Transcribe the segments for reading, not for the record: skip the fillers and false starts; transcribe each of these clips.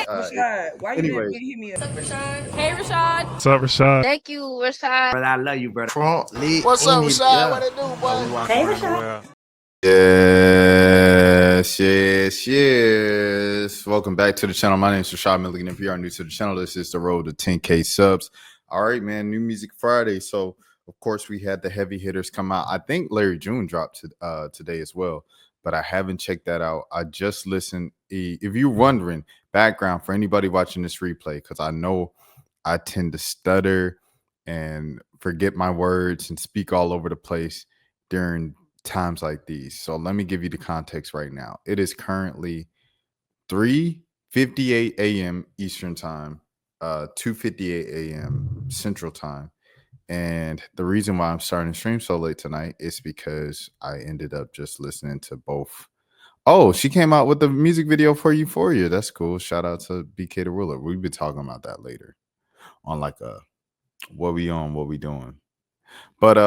Rashad, why you didn't Anyways, hit me up? Rashad. Hey, Rashad. What's up, Rashad? Thank you, Rashad. brother, I love you, brother. Trump lit What's up, in it, Rashad? What yeah. it do, boy? We walking around the world. Yes. Welcome back to the channel. My name is Rashad Milligan. If you are new to the channel, this is the road to 10K subs. All right, man. New Music Friday. So, of course, we had the heavy hitters come out. I think Larry June dropped today as well, but I haven't checked that out. I just listened. If you're wondering, background for anybody watching this replay, because I know I tend to stutter and forget my words and speak all over the place during times like these. So let me give you the context right now. It is currently 3:58 a.m. Eastern time, 2:58 a.m. Central time. And the reason why I'm starting to stream so late tonight is because I ended up just listening to both. Oh, she came out with the music video for Euphoria. That's cool. Shout out to BK the Ruler. We'll be talking about that later on like a what we on, what we doing. But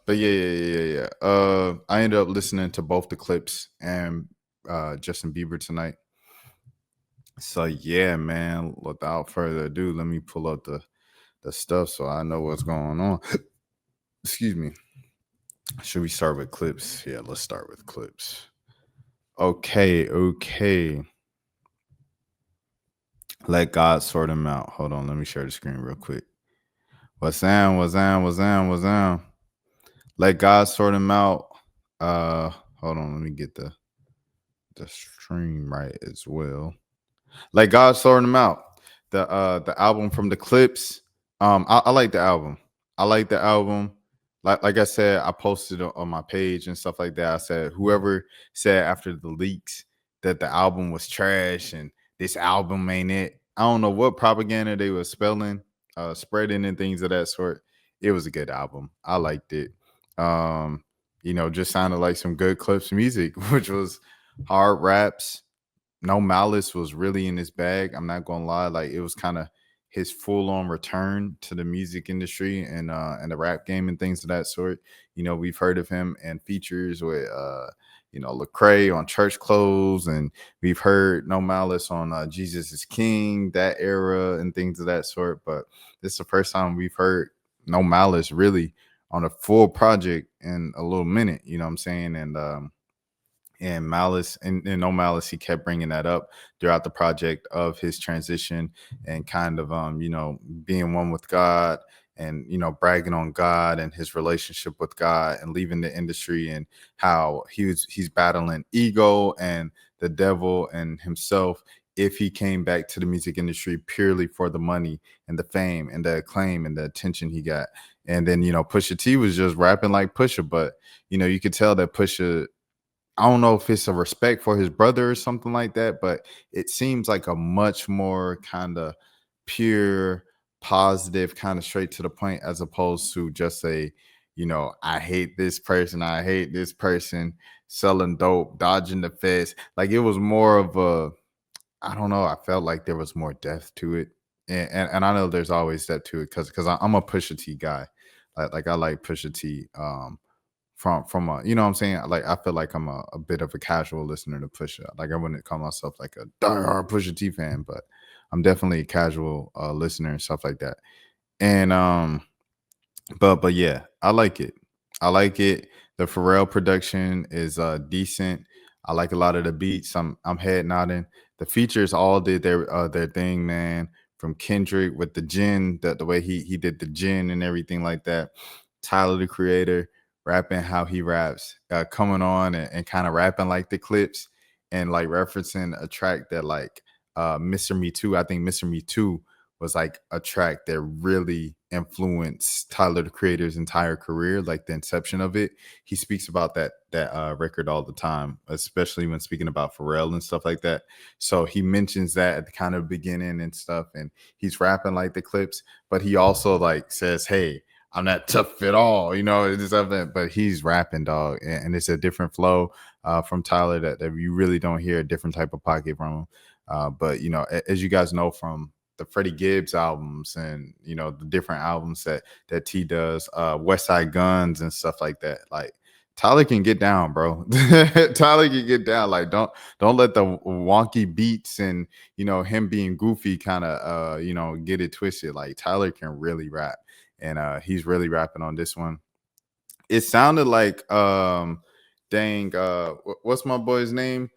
yeah. I ended up listening to both the Clipse and Justin Bieber tonight. So yeah, man. Without further ado, let me pull up the stuff so I know what's going on. Excuse me. Should we start with Clipse? Yeah, let's start with Clipse. Okay. Let God sort them out. Hold on, let me share the screen real quick. What's down? Let God sort them out. Hold on, let me get the stream right as well. Let God sort them out. The album from the Clipse. I like the album. Like I said, I posted it on my page and stuff like that. I said whoever said after the leaks that the album was trash and this album ain't it. I don't know what propaganda they were spreading and things of that sort. It was a good album. I liked it. Just sounded like some good Clipse music, which was hard raps. No Malice was really in his bag. I'm not gonna lie, like it was kind of his full-on return to the music industry and the rap game and things of that sort. We've heard of him and features with Lecrae on Church Clothes, and we've heard No Malice on Jesus is King, that era and things of that sort. But this is the first time we've heard No Malice really on a full project in a little minute, you know what I'm saying? And Malice and No Malice, he kept bringing that up throughout the project of his transition and kind of being one with God and bragging on God and his relationship with God and leaving the industry and how he's battling ego and the devil and himself if he came back to the music industry purely for the money and the fame and the acclaim and the attention he got. And then Pusha T was just rapping like Pusha, but you could tell that Pusha, I don't know if it's a respect for his brother or something like that, but it seems like a much more kind of pure, positive, kind of straight to the point, as opposed to just I hate this person, selling dope, dodging the feds. Like it was more of a, I don't know. I felt like there was more depth to it, and I know there's always depth to it because I'm a Pusha T guy. Like I like Pusha T. From a, what I'm saying, like I feel like I'm a bit of a casual listener to Pusha. Like I wouldn't call myself like a diehard Pusha T fan, but I'm definitely a casual listener and stuff like that. And but yeah, I like it. The Pharrell production is decent. I like a lot of the beats. I'm head nodding. The features all did their thing, man. From Kendrick with the gin, the way he did the gin and everything like that. Tyler the Creator rapping how he raps, coming on and kind of rapping like the Clipse and like referencing a track that like Mr. Me Too. I think Mr. Me Too was like a track that really influenced Tyler the Creator's entire career, like the inception of it. He speaks about that record all the time, especially when speaking about Pharrell and stuff like that. So he mentions that at the kind of beginning and stuff, and he's rapping like the Clipse, but he also like says, "Hey, I'm not tough at all," it's something, but he's rapping, dog, and it's a different flow from Tyler that you really don't hear a different type of pocket from him. But as you guys know from the Freddie Gibbs albums and the different albums that T does, West Side Guns and stuff like that, like Tyler can get down, bro. Tyler can get down. Like don't let the wonky beats and him being goofy kind of get it twisted. Like Tyler can really rap, and he's really rapping on this one. It sounded like dang what's my boy's name?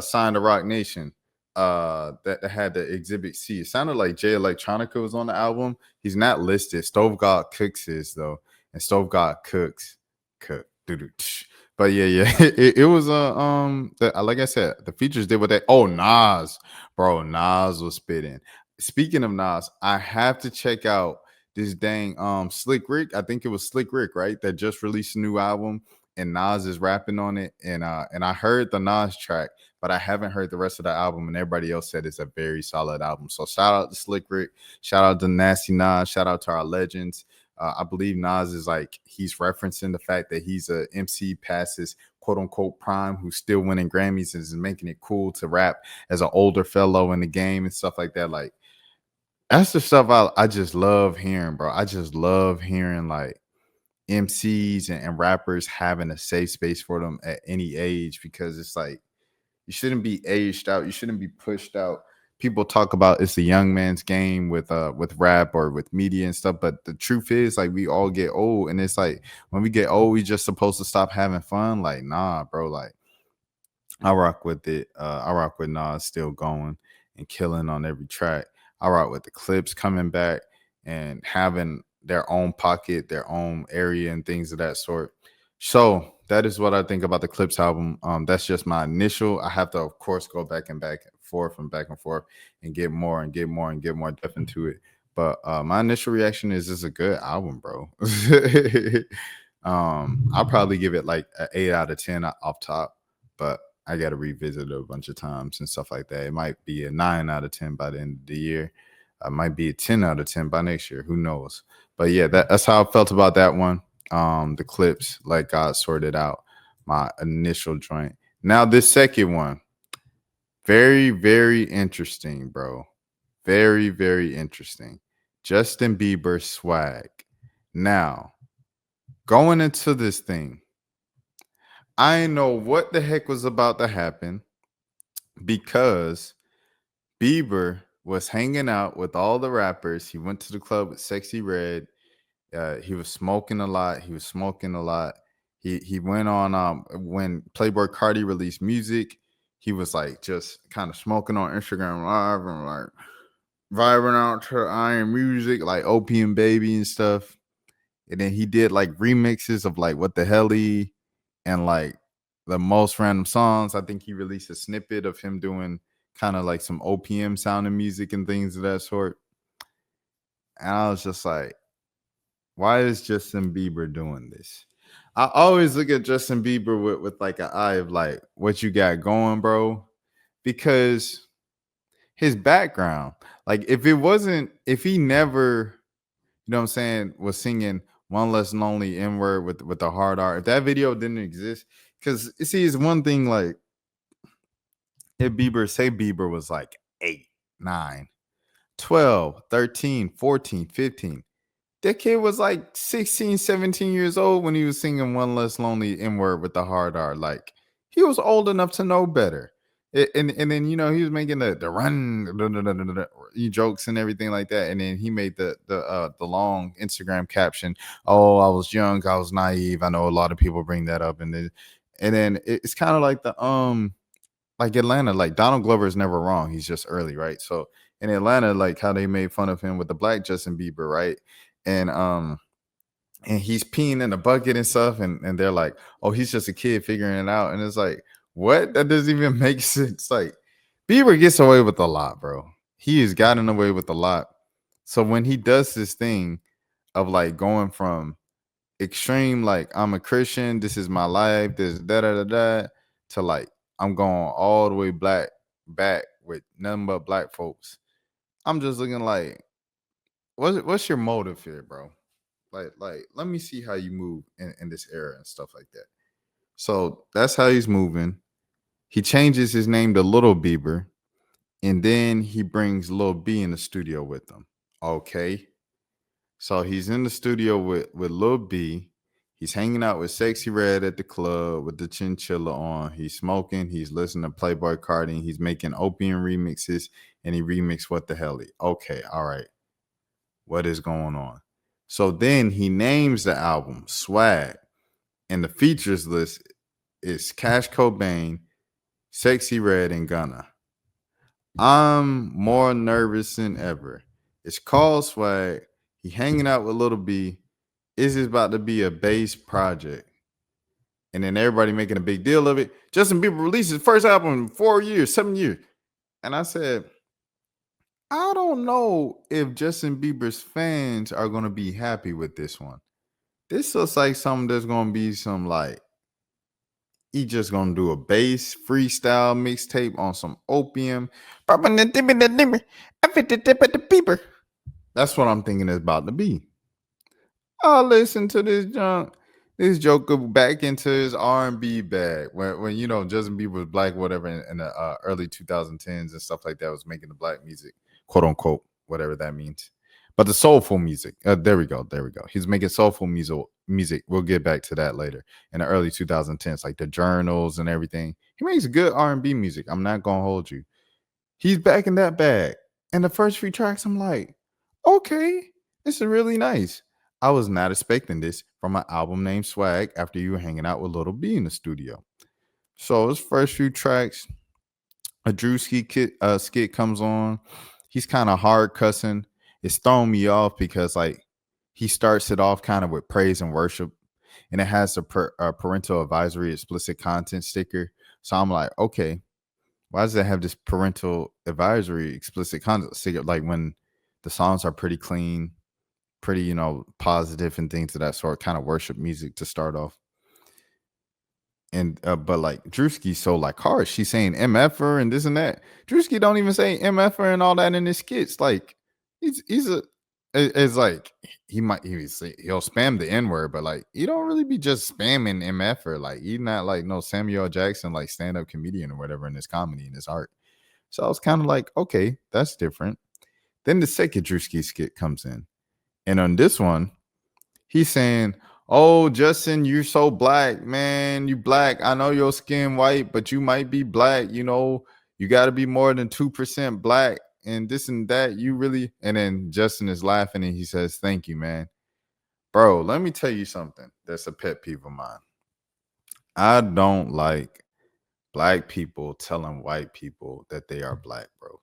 Signed to Rock Nation. That had the Exhibit C. It sounded like Jay Electronica was on the album. He's not listed. Stove God Cooks is though, and Stove God Cooks cook. Doo-doo, tsh. But yeah, it was like I said, the features did what they. Oh, Nas, bro, Nas was spitting. Speaking of Nas, I have to check out this dang Slick Rick. I think it was Slick Rick, right? That just released a new album, and Nas is rapping on it. And I heard the Nas track, but I haven't heard the rest of the album. And everybody else said it's a very solid album. So shout out to Slick Rick, shout out to Nasty Nas, shout out to our legends. I believe Nas is like he's referencing the fact that he's a MC past his quote unquote prime, who's still winning Grammys and is making it cool to rap as an older fellow in the game and stuff like that. Like that's the stuff I just love hearing, bro. I just love hearing like MCs and rappers having a safe space for them at any age, because it's like you shouldn't be aged out. You shouldn't be pushed out. People talk about it's a young man's game with rap or with media and stuff, but the truth is like we all get old, and it's like when we get old, we just supposed to stop having fun. Like nah, bro. Like I rock with it. I rock with Nas still going and killing on every track. I rock with the Clipse coming back and having their own pocket, their own area, and things of that sort. So that is what I think about the Clipse album. That's just my initial. I have to, of course, go back and forth and back and forth and get more and get more and get more depth into it. But my initial reaction is it's a good album, bro. I'll probably give it like an 8 out of 10 off top, but I got to revisit it a bunch of times and stuff like that. It might be a 9 out of 10 by the end of the year. It might be a 10 out of 10 by next year. Who knows? But yeah, that's how I felt about that one. The Clipse, like God sorted out my initial joint. Now this second one, very, very interesting, bro. Very, very interesting. Justin Bieber swag. Now, going into this thing, I know what the heck was about to happen because Bieber was hanging out with all the rappers. He went to the club with Sexy Red. He was smoking a lot. He went on when Playboy Cardi released music. He was like just kind of smoking on Instagram Live and like vibing out to Iron Music, like Opium Baby and stuff. And then he did like remixes of like What the Helly and like the most random songs. I think he released a snippet of him doing kind of like some OPM sounding music and things of that sort. And I was just like, why is Justin Bieber doing this? I always look at Justin Bieber with like an eye of like, what you got going, bro? Because his background, like if he never, you know what I'm saying, was singing One Less Lonely N-word with the hard R, if that video didn't exist, because see, it's one thing like if Bieber was like 8, 9, 12, 13, 14, 15. That kid was like 16, 17 years old when he was singing One Less Lonely N-word with the hard R. Like he was old enough to know better. And then he was making the run jokes and everything like that. And then he made the long Instagram caption, "Oh, I was young, I was naive." I know a lot of people bring that up, and then it's kind of like like Atlanta, like Donald Glover is never wrong. He's just early, right? So in Atlanta, like how they made fun of him with the black Justin Bieber, right? And and he's peeing in a bucket and stuff, and they're like, "Oh, he's just a kid figuring it out." And it's like, what? That doesn't even make sense. Like Bieber gets away with a lot, bro. He has gotten away with a lot. So when he does this thing of like going from extreme, like I'm a Christian, this is my life, this da da da da, to like I'm going all the way back with nothing but black folks. I'm just looking like, what's your motive here, bro? Like let me see how you move in this era and stuff like that. So that's how he's moving. He changes his name to Little Bieber, and then he brings Lil B in the studio with him. Okay. So he's in the studio with Lil B. He's hanging out with Sexy Red at the club with the chinchilla on. He's smoking. He's listening to Playboy Cardi. He's making opium remixes, and he remixed What the Hell. Okay, all right. What is going on? So then he names the album Swag, and the features list is Cash Cobain, Sexy Red, and Gunna. I'm more nervous than ever. It's called Swag. He hanging out with Little B. Is this about to be a bass project? And then everybody making a big deal of it. Justin Bieber released his first album in 4 years, 7 years. And I said, I don't know if Justin Bieber's fans are going to be happy with this one. This looks like something that's going to be some like, he just going to do a bass freestyle mixtape on some opium. That's what I'm thinking it's about to be. I'll listen to this junk. This Joker back into his R&B bag when you know Justin Bieber was black, whatever, in the early 2010s and stuff like that, was making the black music, quote unquote, whatever that means. But the soulful music, there we go. He's making soulful music. We'll get back to that later. In the early 2010s, like the journals and everything. He makes good R&B music. I'm not gonna hold you. He's back in that bag. And the first few tracks, I'm like, okay, this is really nice. I was not expecting this from an album named Swag after you were hanging out with Little B in the studio. So his first few tracks, a Drewski skit comes on. He's kind of hard cussing. It's throwing me off because like he starts it off kind of with praise and worship, and it has a parental advisory explicit content sticker. So I'm like, okay, why does it have this parental advisory explicit content sticker? Like when the songs are pretty clean, pretty, positive and things of that sort, kind of worship music to start off. And but like Drewski's so like hard. She's saying MFer and this and that. Drewski don't even say MFer and all that in his skits. Like it's like he'll spam the N-word, but like he don't really be just spamming MFer. Like he's not like no Samuel Jackson like stand-up comedian or whatever in his comedy and his art. So I was kind of like, okay, that's different. Then the second Drewski skit comes in. And on this one, he's saying, "Oh, Justin, you're so black, man. You black. I know your skin white, but you might be black. You got to be more than 2% black and this and that. You really." And then Justin is laughing and he says, "Thank you, man." Bro, let me tell you something that's a pet peeve of mine. I don't like black people telling white people that they are black, bro.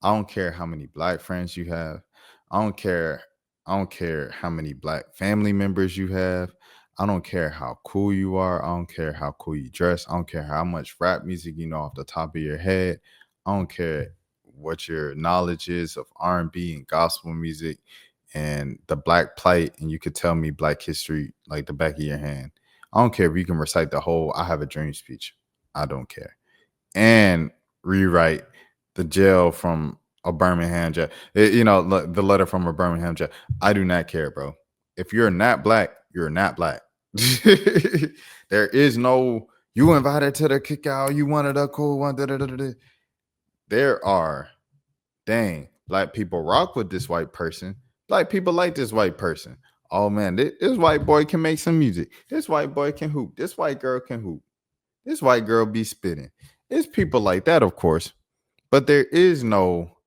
I don't care how many black friends you have. I don't care. I don't care how many black family members you have. I don't care how cool you are. I don't care how cool you dress. I don't care how much rap music you know off the top of your head. I don't care what your knowledge is of R&B and gospel music and the black plight, and you could tell me black history like the back of your hand. I don't care if you can recite the whole "I Have a Dream" speech. I don't care. And rewrite the jail from a Birmingham jail. The letter from a Birmingham jail. I do not care, bro. If you're not black, you're not black. There is no you invited to the cookout. You wanted a cool one. Da, da, da, da. There are, dang, black people rock with this white person. Black people like this white person. Oh man, this white boy can make some music. This white boy can hoop. This white girl can hoop. This white girl be spitting. It's people like that, of course. But there is no,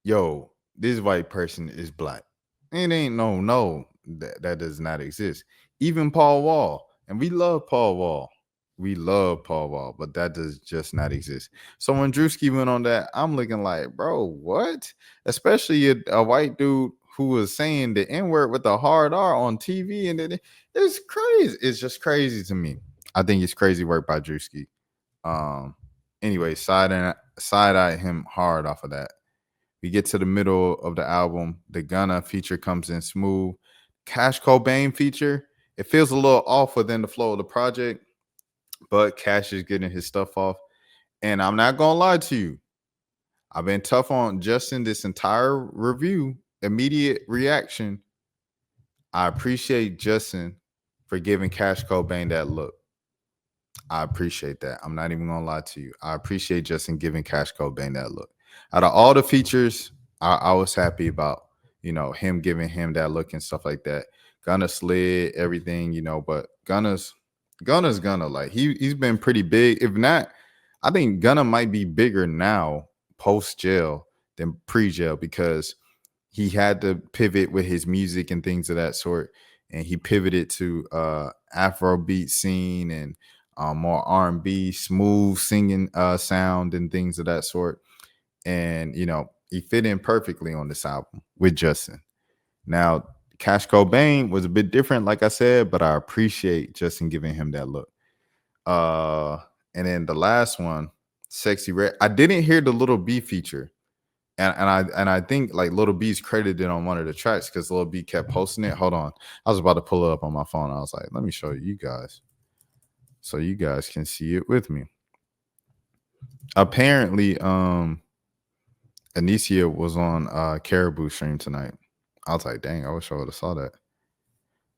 yo, this white person is black. It ain't no, that does not exist. Even Paul Wall, and we love Paul Wall. We love Paul Wall, but that does just not exist. So when Drewski went on that, I'm looking like, bro, what? Especially a white dude who was saying the N-word with a hard R on TV, and it's crazy. It's just crazy to me. I think it's crazy work by Drewski. Anyway, side eye him hard off of that. We get to the middle of the album. The Gunna feature comes in smooth. Cash Cobain feature, it feels a little off within the flow of the project, but Cash is getting his stuff off. And I'm not gonna lie to you, I've been tough on Justin this entire review. Immediate reaction. I appreciate Justin for giving Cash Cobain that look. I appreciate that. I'm not even gonna lie to you. I appreciate Justin giving Cash Cobain that look. Out of all the features, I was happy about him giving him that look and stuff like that. Gunna slid everything, but Gunna's gonna like he's been pretty big. If not, I think Gunna might be bigger now post jail than pre jail because he had to pivot with his music and things of that sort, and he pivoted to Afrobeat scene and more R&B, smooth singing sound and things of that sort. And he fit in perfectly on this album with Justin. Now, Cash Cobain was a bit different, like I said, but I appreciate Justin giving him that look. Uh, and then the last one, Sexy Red. I didn't hear the Little B feature, and I think like Little B's credited on one of the tracks because Little B kept posting it. Hold on, I was about to pull it up on my phone. I was like, let me show you guys, so you guys can see it with me. Apparently, Anicia was on Caribou stream tonight. I was like, dang, I wish I would have saw that.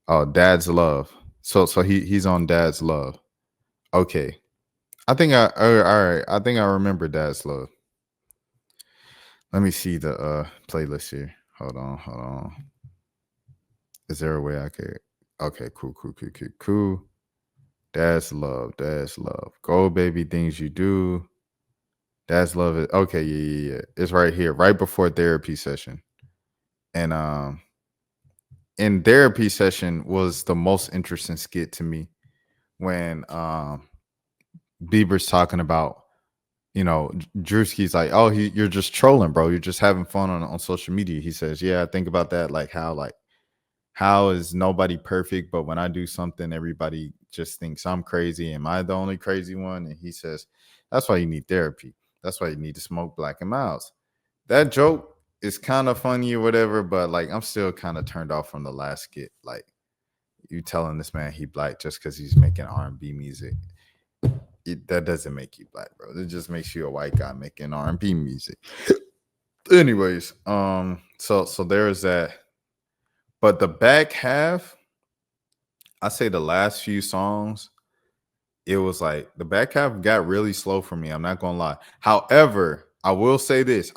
Oh, Dad's Love. So he's on Dad's Love. Okay. I think all right. I think I remember Dad's Love. Let me see the playlist here. Hold on. Is there a way I could? Okay, cool. Dad's Love. Go baby, things you do. Dad's Love is okay, yeah. It's right here, right before therapy session. And in therapy session was the most interesting skit to me when Bieber's talking about, Drewski's like, oh, you're just trolling, bro. You're just having fun on social media. He says, yeah, I think about that. Like how is nobody perfect? But when I do something, everybody just thinks I'm crazy. Am I the only crazy one? And he says, that's why you need therapy. That's why you need to smoke Black and Miles. That joke is kind of funny or whatever, but like I'm still kind of turned off from the last skit. Like you telling this man he black just because he's making R&B music. That doesn't make you black, bro. It just makes you a white guy making R&B music. Anyways, so there's that. But the back half, I say the last few songs, it was like the back half got really slow for me. I'm not gonna lie. However, I will say this.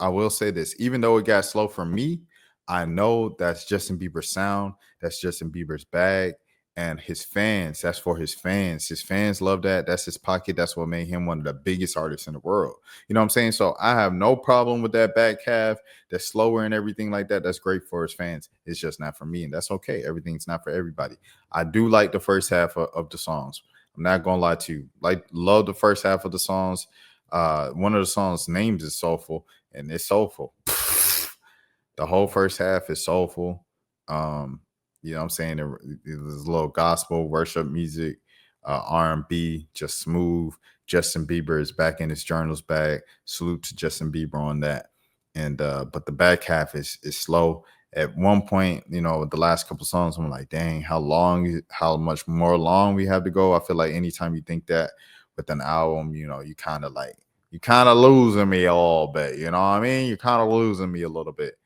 Even though it got slow for me, I know that's Justin Bieber's sound. That's Justin Bieber's bag. And his fans, that's for his fans. His fans love that. That's his pocket. That's what made him one of the biggest artists in the world. You know what I'm saying? So I have no problem with that back half. That's slower and everything like that. That's great for his fans. It's just not for me. And that's okay. Everything's not for everybody. I do like the first half of the songs. I'm not gonna lie to you. Love the first half of the songs. One of the songs' names is soulful, and it's soulful. The whole first half is soulful. You know what I'm saying? There's a little gospel, worship music, R&B, just smooth. Justin Bieber is back in his journals bag. Salute to Justin Bieber on that. And but the back half is slow. At one point, the last couple songs, I'm like, dang, how much more long we have to go. I feel like anytime you think that with an album, you kind of losing me a little bit. You know what I mean? You're kind of losing me a little bit.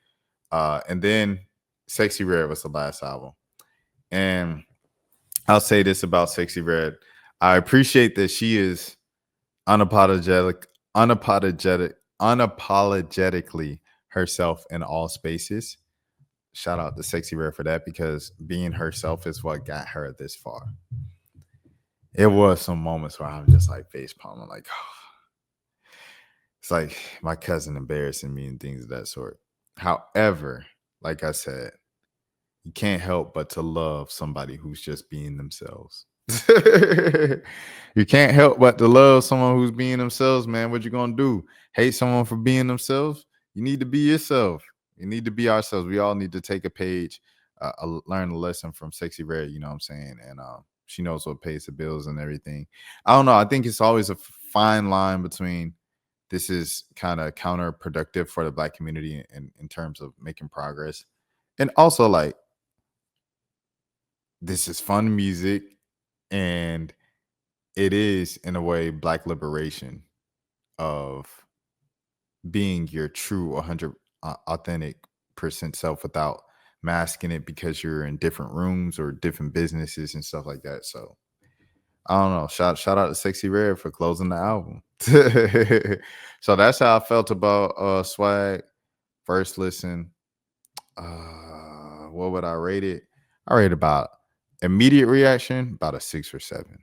And then Sexy Red was the last album. And I'll say this about Sexy Red. I appreciate that she is unapologetically herself in all spaces. Shout out to Sexy Red for that because being herself is what got her this far. It was some moments where I'm just like face palming, like, oh. It's like my cousin embarrassing me and things of that sort. However, like I said, you can't help but to love somebody who's just being themselves. You can't help but to love someone who's being themselves, man. What you gonna do? Hate someone for being themselves? You need to be yourself. You need to be ourselves. We all need to take a page, learn a lesson from Sexy Red. You know what I'm saying? And she knows what pays the bills and everything. I don't know. I think it's always a fine line between this is kind of counterproductive for the Black community in terms of making progress, and also like this is fun music, and it is in a way Black liberation of being your true 100 authentic percent self without masking it because you're in different rooms or different businesses and stuff like that. So I don't know. Shout out to Sexy Red for closing the album. So that's how I felt about Swag. First listen. What would I rate it? I rate about immediate reaction about a 6 or 7.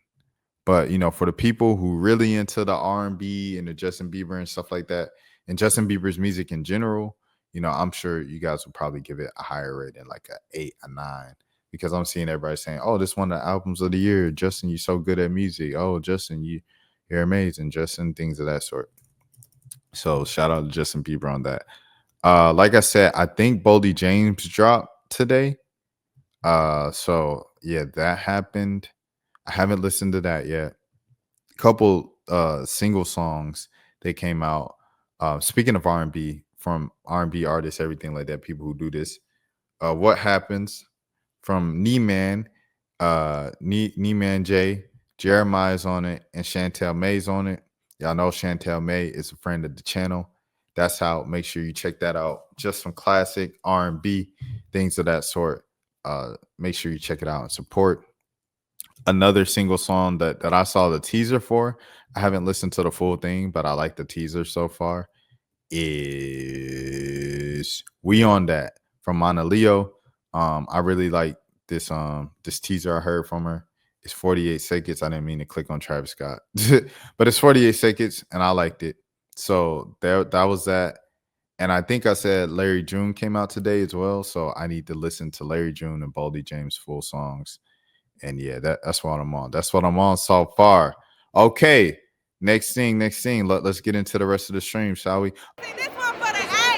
But for the people who really into the R&B and the Justin Bieber and stuff like that, and Justin Bieber's music in general, I'm sure you guys would probably give it a higher rating, like a 8, a 9, because I'm seeing everybody saying, "Oh, this one of the albums of the year, Justin. You're so good at music. Oh, Justin, you're amazing, Justin." Things of that sort. So shout out to Justin Bieber on that. Like I said, I think Boldy James dropped today. So yeah, that happened. I haven't listened to that yet. Couple single songs they came out. Speaking of R&B, from R&B artists, everything like that, people who do this. What Happens from Neeman, Neeman J, Jeremiah's on it, and Shantel May's on it. Y'all know Shantel May is a friend of the channel. That's how. Make sure you check that out. Just some classic R&B things of that sort. Make sure you check it out and support. Another single song that I saw the teaser for. I haven't listened to the full thing, but I like the teaser so far. Is We On That from Monaleo. I really like this teaser I heard from her. It's 48 seconds. I didn't mean to click on Travis Scott, but it's 48 seconds, and I liked it. So that was that. And I think I said Larry June came out today as well. So I need to listen to Larry June and Boldy James full songs. And yeah, that's what I'm on. That's what I'm on so far. Okay. Next thing. Let's get into the rest of the stream, shall we?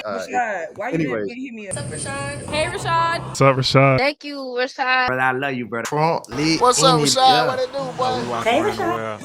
Rashad, why you anyways. didn't hit me up? What's up, Rashad? Hey, Rashad. What's up, Rashad? Thank you, Rashad. Brother, I love you, brother. What's up, Rashad? What it do, boy? Hey, Rashad.